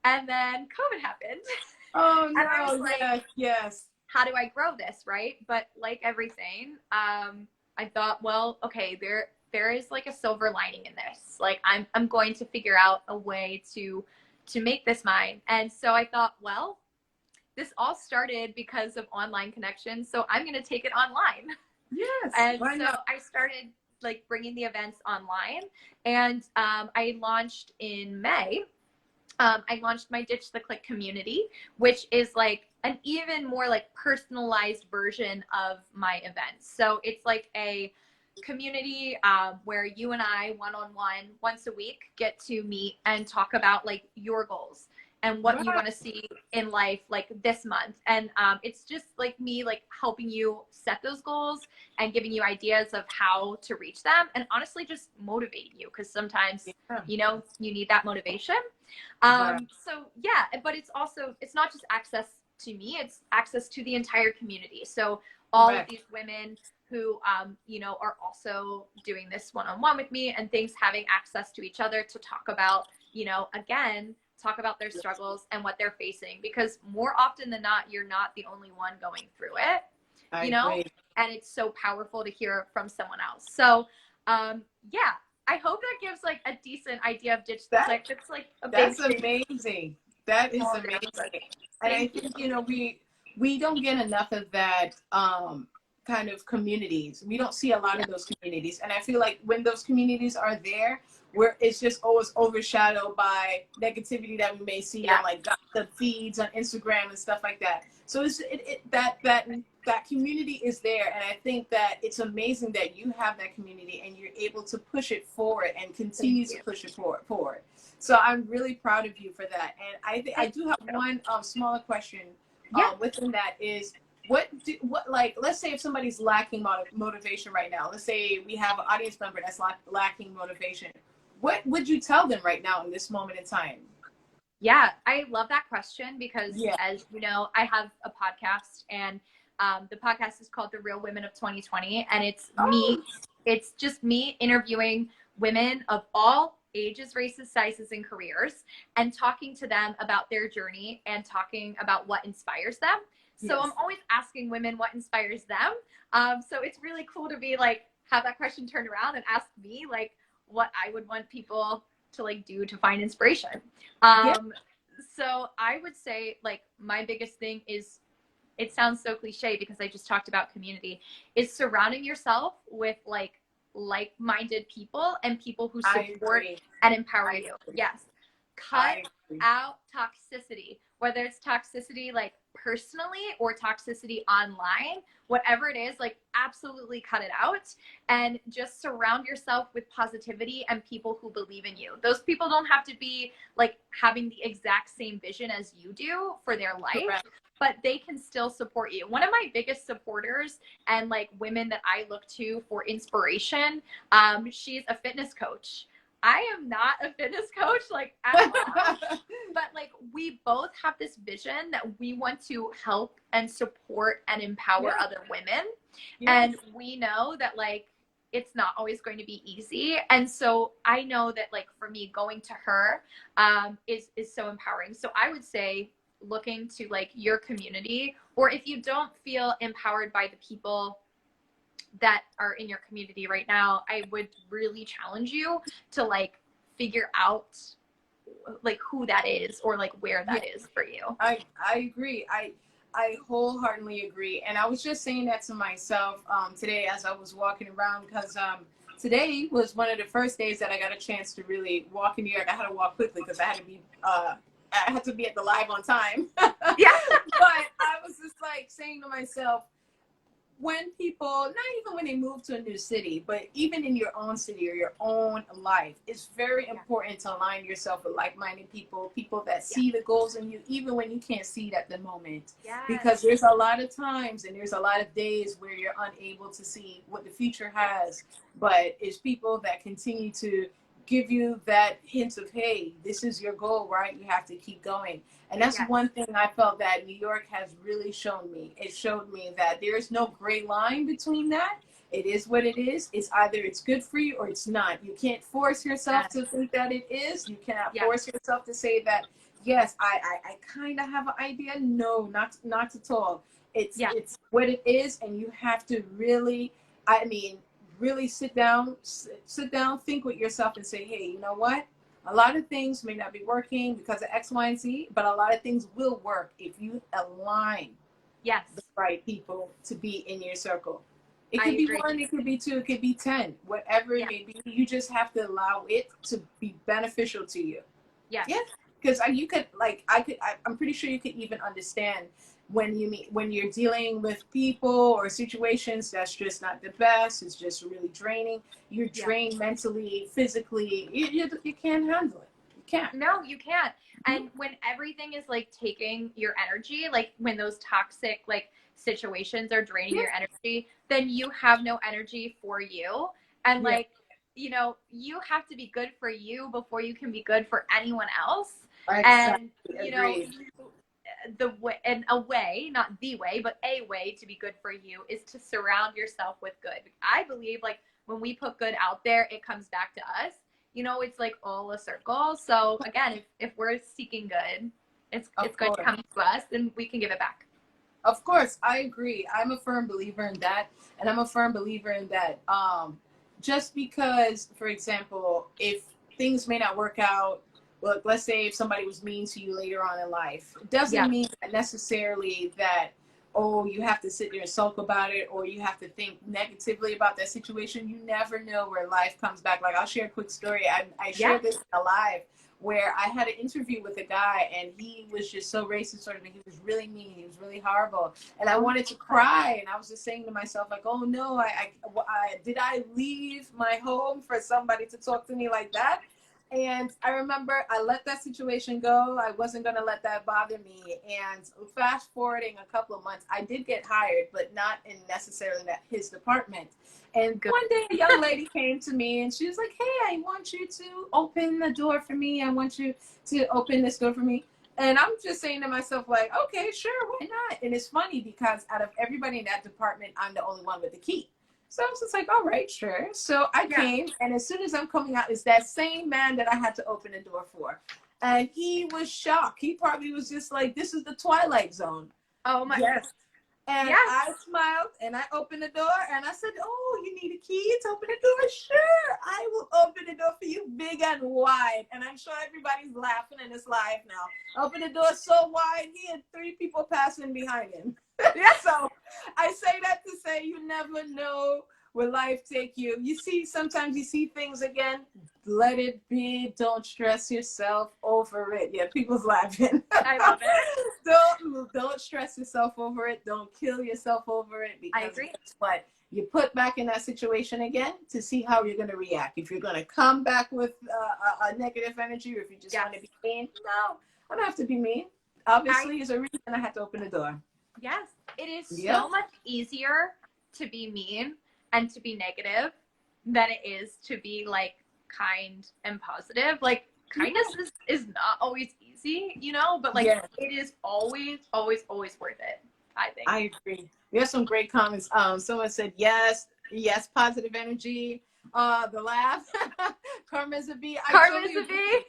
And then COVID happened. Oh And I was no. like, Yes. Yes. how do I grow this, right? But like everything, I thought, well, okay, there is like a silver lining in this. Like I'm going to figure out a way to make this mine. And so I thought, well, this all started because of online connections, so I'm going to take it online. Yes. And Why so not? I started like bringing the events online, and I launched in May. I launched my Ditch the Clique community, which is like an even more like personalized version of my events. So it's like a community where you and I one-on-one once a week get to meet and talk about like your goals and what you Right. want to see in life like this month. And it's just like me like helping you set those goals and giving you ideas of how to reach them, and honestly just motivate you, because sometimes Yeah. you know you need that motivation. Right. So yeah, but it's also, it's not just access to me, it's access to the entire community. So all of Correct. these women who, you know, are also doing this one-on-one with me and things, having access to each other to talk about, you know, again, talk about their struggles and what they're facing, because more often than not, you're not the only one going through it, I you know, agree. and it's so powerful to hear from someone else. So, yeah, I hope that gives like a decent idea of Ditch the That Click. It's like a big that's thing. amazing. That is Small group, but amazing. And I thank you. think, we don't get enough of that kind of communities. We don't see a lot Yeah. of those communities. And I feel like when those communities are there, where it's just always overshadowed by negativity that we may see Yeah. on like the feeds on Instagram and stuff like that. So that community is there, and I think that it's amazing that you have that community and you're able to push it forward and Thank continue to you. push it forward. So I'm really proud of you for that. And I Thank do have you. one smaller question Yeah. within that is what like, let's say if somebody's lacking motivation right now. Let's say we have an audience member that's lacking motivation. What would you tell them right now in this moment in time? Yeah, I love that question because, Yeah. as you know, I have a podcast, and the podcast is called The Real Women of 2020. And Oh, it's just me interviewing women of all ages, races, sizes, and careers, and talking to them about their journey and talking about what inspires them. So I'm yes. always asking women what inspires them. So it's really cool to be like, have that question turned around and ask me like what I would want people to like do to find inspiration. Yeah. Um, so I would say like my biggest thing is, it sounds so cliche because I just talked about community, is surrounding yourself with like-minded people and people who I support agree. and empower I you. agree. Yes. Cut I agree. out toxicity, whether it's toxicity like personally or toxicity online, whatever it is, like absolutely cut it out, and just surround yourself with positivity and people who believe in you. Those people don't have to be like having the exact same vision as you do for their life, Correct. but they can still support you. One of my biggest supporters and like women that I look to for inspiration, she's a fitness coach. I am not a fitness coach like at all, but like we both have this vision that we want to help and support and empower Yeah. other women. Yes. And we know that like it's not always going to be easy. And so I know that like for me, going to her is so empowering. So I would say looking to like your community, or if you don't feel empowered by the people that are in your community right now, I would really challenge you to like figure out like who that is or like where that is for you. I agree. I wholeheartedly agree. And I was just saying that to myself today as I was walking around, because today was one of the first days that I got a chance to really walk in New York. I had to walk quickly because I had to be at the live on time. Yeah. But I was just like saying to myself, when people, not even when they move to a new city, but even in your own city or your own life, it's very important to align yourself with like-minded people, people that see the goals in you, even when you can't see it at the moment. Yes. Because there's a lot of times and there's a lot of days where you're unable to see what the future has, but it's people that continue to give you that hint of, hey, this is your goal, right? You have to keep going. And that's one thing I felt that New York has really shown me. It showed me that there is no gray line between that. It is what it is. It's either it's good for you or it's not. You can't force yourself to think that it is. You cannot force yourself to say that, yes, I kind of have an idea. No, not at all. It's what it is, and you have to really, really sit down, think with yourself and say, hey, you know what? A lot of things may not be working because of X, Y, and Z, but a lot of things will work if you align the right people to be in your circle. It could be one, it could be two, it could be 10, whatever it may be. You just have to allow it to be beneficial to you. Yeah. Because you could, I'm pretty sure you could even understand when you're dealing with people or situations that's just not the best, it's just really draining. You're drained mentally, physically. You can't handle it. You can't. No, you can't. And when everything is like taking your energy, like when those toxic like situations are draining your energy, then you have no energy for you. And like, you know, you have to be good for you before you can be good for anyone else. Exactly. And you know, the way, and a way, not the way, but a way to be good for you is to surround yourself with good. I believe like when we put good out there, it comes back to us. You know, it's like all a circle. So again, if we're seeking good, it's going to come to us and we can give it back. Of course, I agree. I'm a firm believer in that. And I'm a firm believer in that just because, for example, if things may not work out, look, let's say if somebody was mean to you later on in life, it doesn't mean necessarily that, oh, you have to sit there and sulk about it or you have to think negatively about that situation. You never know where life comes back. Like, I'll share a quick story. I shared this in a live where I had an interview with a guy and he was just so racist sort of, he was really mean, he was really horrible, and I wanted to cry, and I was just saying to myself like, oh no, did I leave my home for somebody to talk to me like that? And I remember I let that situation go. I wasn't going to let that bother me. And fast forwarding a couple of months, I did get hired, but not in necessarily his department. And one day a young lady came to me and she was like, hey, I want you to open the door for me. I want you to open this door for me. And I'm just saying to myself like, okay, sure, why not? And it's funny because out of everybody in that department, I'm the only one with the key. So I was just like, all right, sure. So I came, and as soon as I'm coming out, it's that same man that I had to open the door for. And he was shocked. He probably was just like, this is the Twilight Zone. Oh, my God. And I smiled, and I opened the door, and I said, oh, you need a key to open the door? Sure, I will open the door for you big and wide. And I'm sure everybody's laughing in this live now. Open the door so wide, he had 3 people passing behind him. So I say that to say you never know where life take you. You see, sometimes you see things again, let it be. Don't stress yourself over it. Yeah, people's laughing. I love it. Don't stress yourself over it. Don't kill yourself over it, because I agree. That's what you put back in that situation again to see how you're going to react. If you're going to come back with a negative energy, or if you just want to be mean, no, I don't have to be mean. Obviously, there's a reason I had to open the door. Yes, it is so much easier to be mean and to be negative than it is to be like kind and positive. Like kindness is not always easy, you know, but like it is always worth it, I think. I agree. We have some great comments. Someone said yes, positive energy. The laugh. Karma's a bee. Karma's a bee.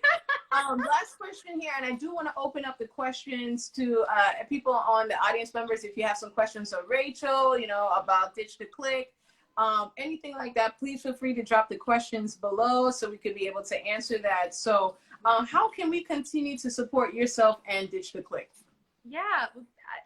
Last question here, and I do want to open up the questions to people on the audience members. If you have some questions of Rachel, you know, about Ditch the Clique, anything like that, please feel free to drop the questions below so we could be able to answer that. So how can we continue to support yourself and Ditch the Click? Yeah,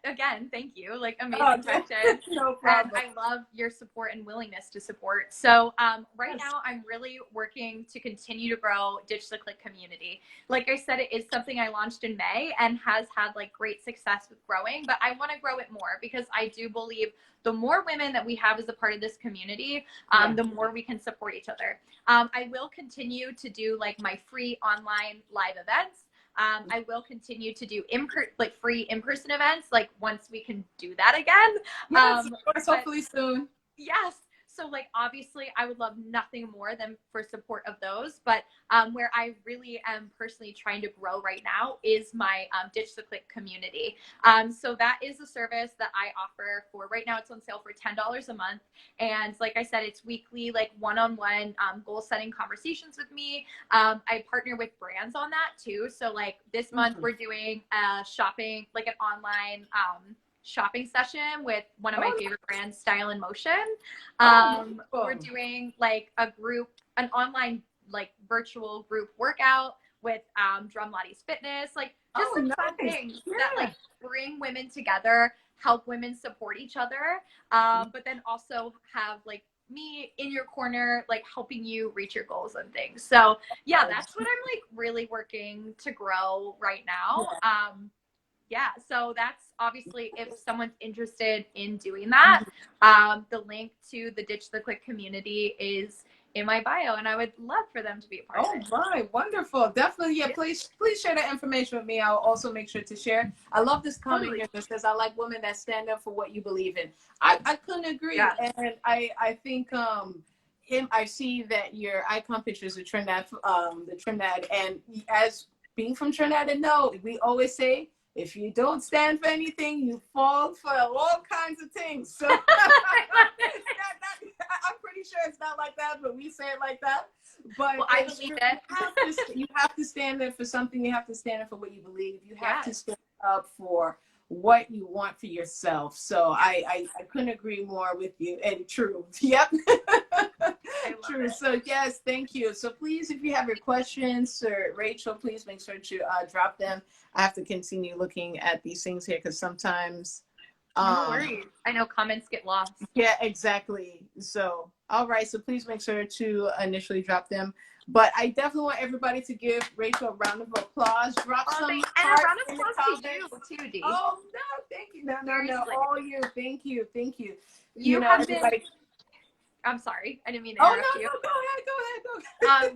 again, thank you. Like, amazing question. No problem. And I love your support and willingness to support. So right Yes. now, I'm really working to continue to grow Ditch the Click community. Like I said, it is something I launched in May and has had like great success with growing, but I want to grow it more because I do believe the more women that we have as a part of this community, the more we can support each other. I will continue to do like my free online live events. I will continue to do free in-person events, like once we can do that again. Yes, hopefully soon. Yes. So like, obviously I would love nothing more than for support of those. But where I really am personally trying to grow right now is my Ditch the Click community. So that is a service that I offer for right now. It's on sale for $10 a month. And like I said, it's weekly, like one-on-one goal setting conversations with me. I partner with brands on that too. So like this month we're doing shopping, like an online shopping session with one of my favorite brands, Style in Motion. We're doing like an online like virtual group workout with Drum Lotties Fitness, like just some fun things that like bring women together, help women support each other, but then also have like me in your corner, like helping you reach your goals and things. So yeah, that's what I'm like really working to grow right now. Yeah, so that's obviously if someone's interested in doing that, the link to the Ditch the Click community is in my bio, and I would love for them to be a part of it. Oh, right. Wonderful. Definitely. Yeah, please share that information with me. I'll also make sure to share. I love this comment here because I like women that stand up for what you believe in. I couldn't agree. Yeah. And I think I see that your icon picture is the Trinidad, and as being from Trinidad, and no, we always say, if you don't stand for anything, you fall for all kinds of things. So I'm pretty sure it's not like that, but we say it like that. But well, I believe it. You have to stand there for something. You have to stand up for what you believe. You have to stand up for what you want for yourself. So I couldn't agree more with you. And true. Yep. True. So yes, thank you. So please, if you have your questions, Sir Rachel, please make sure to drop them. I have to continue looking at these things here because sometimes no worries. I know comments get lost. Yeah, exactly. So all right, so please make sure to initially drop them. But I definitely want everybody to give Rachel a round of applause. Drop some and a round of applause to you too, Dee. Oh no, thank you. No. All you. Thank you. You know, have been. I'm sorry, I didn't mean to interrupt you. No, go ahead.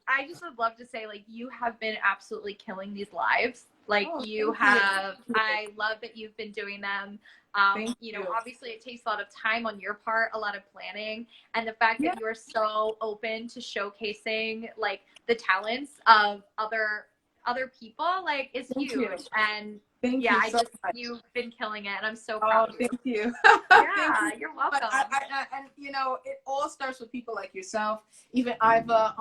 I just would love to say, like, you have been absolutely killing these lives. Like, you have. I love that you've been doing them. You know, obviously it takes a lot of time on your part, a lot of planning, and the fact that you're so open to showcasing like the talents of other people, like, is huge. And Thank you so much. You've been killing it, and I'm so proud of you. Thank you. Yeah, you're welcome. And you know, it all starts with people like yourself. Even Iva,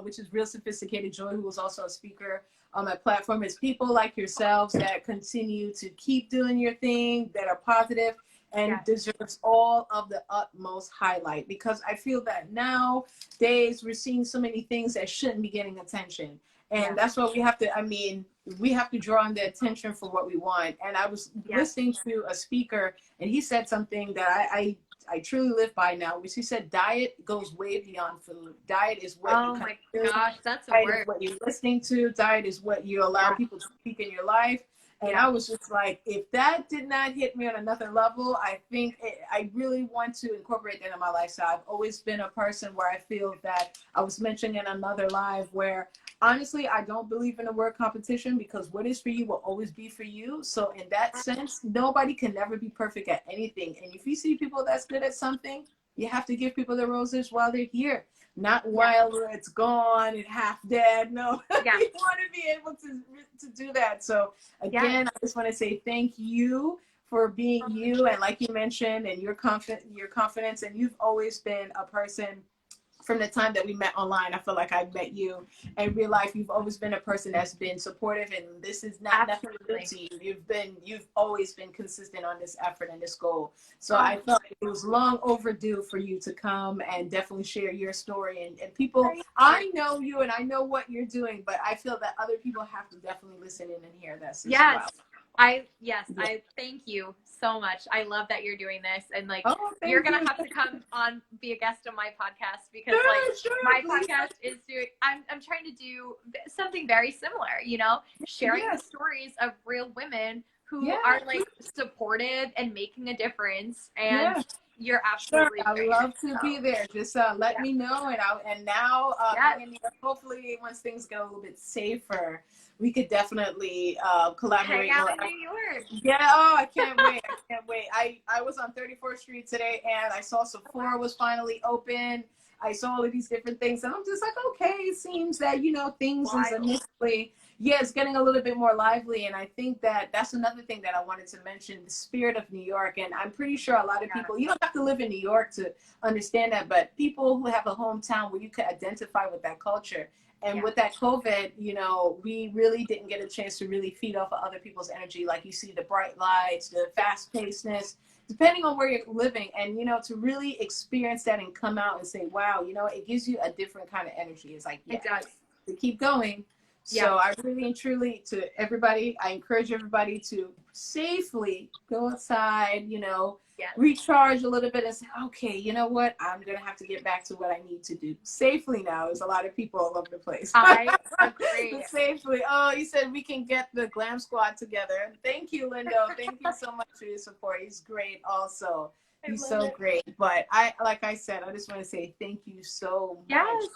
which is Real Sophisticated Joy, who was also a speaker on my platform. It's people like yourselves that continue to keep doing your thing, that are positive, and deserves all of the utmost highlight. Because I feel that nowadays we're seeing so many things that shouldn't be getting attention. And that's what we have to, we have to draw on the attention for what we want. And I was listening to a speaker, and he said something that I truly live by now, which he said, diet goes way beyond food. Diet is what that's a word. What you're listening to. Diet is what you allow people to speak in your life. And I was just like, if that did not hit me on another level, I think I really want to incorporate that in my lifestyle. I've always been a person where I feel that I was mentioning in another live where honestly, I don't believe in the word competition because what is for you will always be for you. So in that sense, nobody can never be perfect at anything. And if you see people that's good at something, you have to give people the roses while they're here. Not while it's gone and half dead. No, you want to be able to do that. So again, I just want to say thank you for being you. And like you mentioned, and your confidence, and you've always been a person from the time that we met online. I feel like I met you in real life. You've always been a person that's been supportive, and this is not nothing new to you. You've always been consistent on this effort and this goal. So I felt like it was long overdue for you to come and definitely share your story. And people, I know you and I know what you're doing, but I feel that other people have to definitely listen in and hear this as well. I thank you so much. I love that you're doing this, and like you're gonna have to come on, be a guest on my podcast, because my podcast is doing. I'm trying to do something very similar. You know, sharing the stories of real women who are like supportive and making a difference. And you're absolutely I'd love to be there. Just let me know, and now hopefully once things get a little bit safer, we could definitely collaborate. Hang out in New York. Yeah, oh, I can't wait. I can't wait. I was on 34th Street today, and I saw Sephora was finally open. I saw all of these different things, and I'm just like, okay, it seems that, you know, things is initially, it's getting a little bit more lively. And I think that that's another thing that I wanted to mention, the spirit of New York. And I'm pretty sure a lot of people, you don't have to live in New York to understand that, but people who have a hometown where you can identify with that culture. And with that COVID, you know, we really didn't get a chance to really feed off of other people's energy. Like you see the bright lights, the fast pacedness, depending on where you're living. And, you know, to really experience that and come out and say, wow, you know, it gives you a different kind of energy. It's like, it does. To keep going. So I really and truly, to everybody, I encourage everybody to safely go outside, you know, recharge a little bit and say, okay, you know what? I'm going to have to get back to what I need to do safely now. There's a lot of people all over the place. I agree. Safely. Oh, you said we can get the Glam Squad together. Thank you, Lindo. Thank you so much for your support. He's great also. He's so great. But like I said, I just want to say thank you so much. Yes.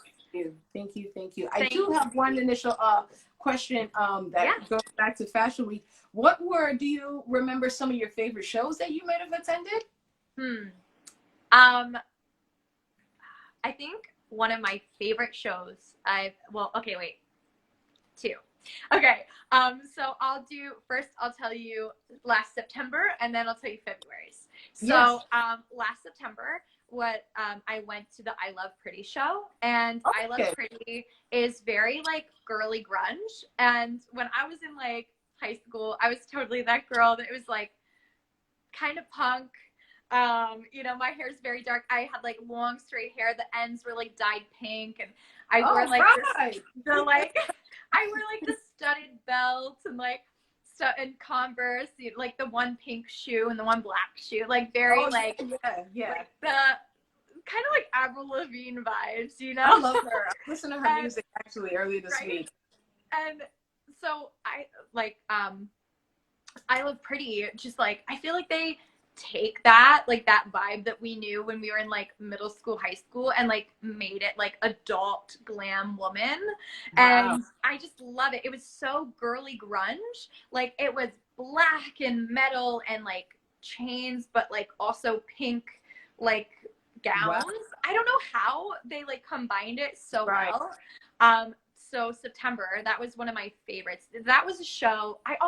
Thank you. I do have one initial question that goes back to Fashion Week. Do you remember some of your favorite shows that you might have attended? I think one of my favorite shows two. Okay. So I'll tell you last September, and then I'll tell you February's. So last September, I went to the I Love Pretty show, and I Love Pretty is very like girly grunge. And when I was in like high school, I was totally that girl that was like kind of punk. You know, my hair is very dark. I had like long straight hair. The ends were like dyed pink, and I wore like I wore like the studded belt and like and Converse, like the one pink shoe and the one black shoe, like very like the kind of like Avril Lavigne vibes, you know. I love her. I listened to her music actually earlier this week. And so I Love Pretty, just like I feel like they take that vibe that we knew when we were in like middle school, high school, and like made it like adult glam woman. And I just love it. It was so girly grunge. Like it was black and metal and like chains, but like also pink like gowns. I don't know how they like combined it so well. So September, that was one of my favorites. That was a show. I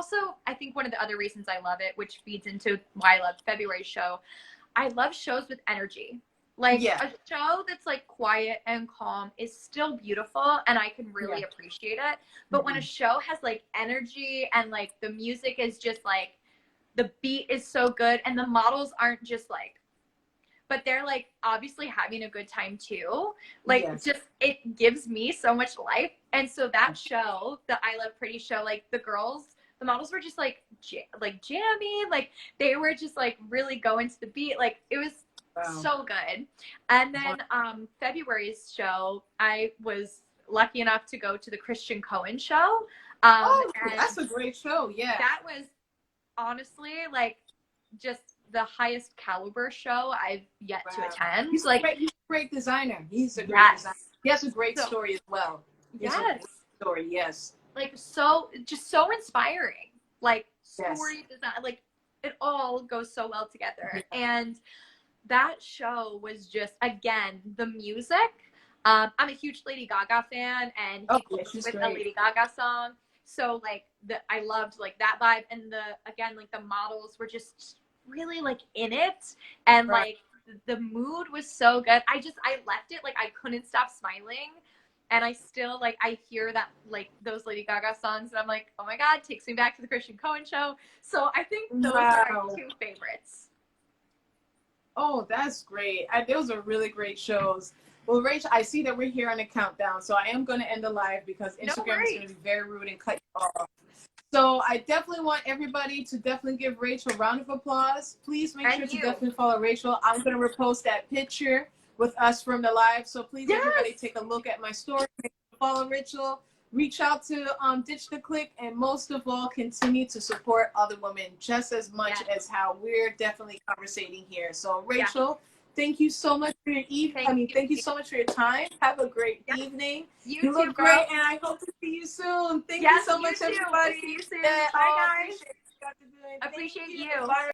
think one of the other reasons I love it, which feeds into why I love February's show, I love shows with energy. Like a show that's like quiet and calm is still beautiful, and I can really appreciate it. But when a show has like energy and like the music is just like, the beat is so good, and the models aren't just like, but they're like obviously having a good time too. Like just, it gives me so much life. And so that show, the I Love Pretty show, like the models were just like jammy. Like they were just like really going to the beat. Like it was so good. And then February's show, I was lucky enough to go to the Christian Cohen show. That's a great show. Yeah. That was honestly like just the highest caliber show I've yet to attend. He's a great designer. He's a great designer. He has a great story as well. Story, like so inspiring. Like story design, like it all goes so well together. And that show was just, again, the music. I'm a huge Lady Gaga fan, and he came with a Lady Gaga song. So like I loved like that vibe, and the models were just really like in it, and like the mood was so good. I left it like I couldn't stop smiling. And I still like I hear that like those Lady Gaga songs and I'm like, oh my God, takes me back to the Christian Cohen show. So I think those are my two favorites. Oh, that's great. Those are really great shows. Well, Rachel, I see that we're here on a countdown, so I am going to end the live because Instagram is going to be very rude and cut you off. So I definitely want everybody to definitely give Rachel a round of applause. Please make sure to definitely follow Rachel. I'm going to repost that picture with us from the live. So please, everybody, take a look at my story. Follow Rachel. Reach out to Ditch the Clique, and most of all, continue to support other women just as much as how we're definitely conversating here. So, Rachel, thank you so much for your evening. Thank you so much for your time. Have a great evening. You look great, and I hope to see you soon. Thank you so much, everybody. See you soon. Bye, guys. Appreciate you. Appreciate you. Bye.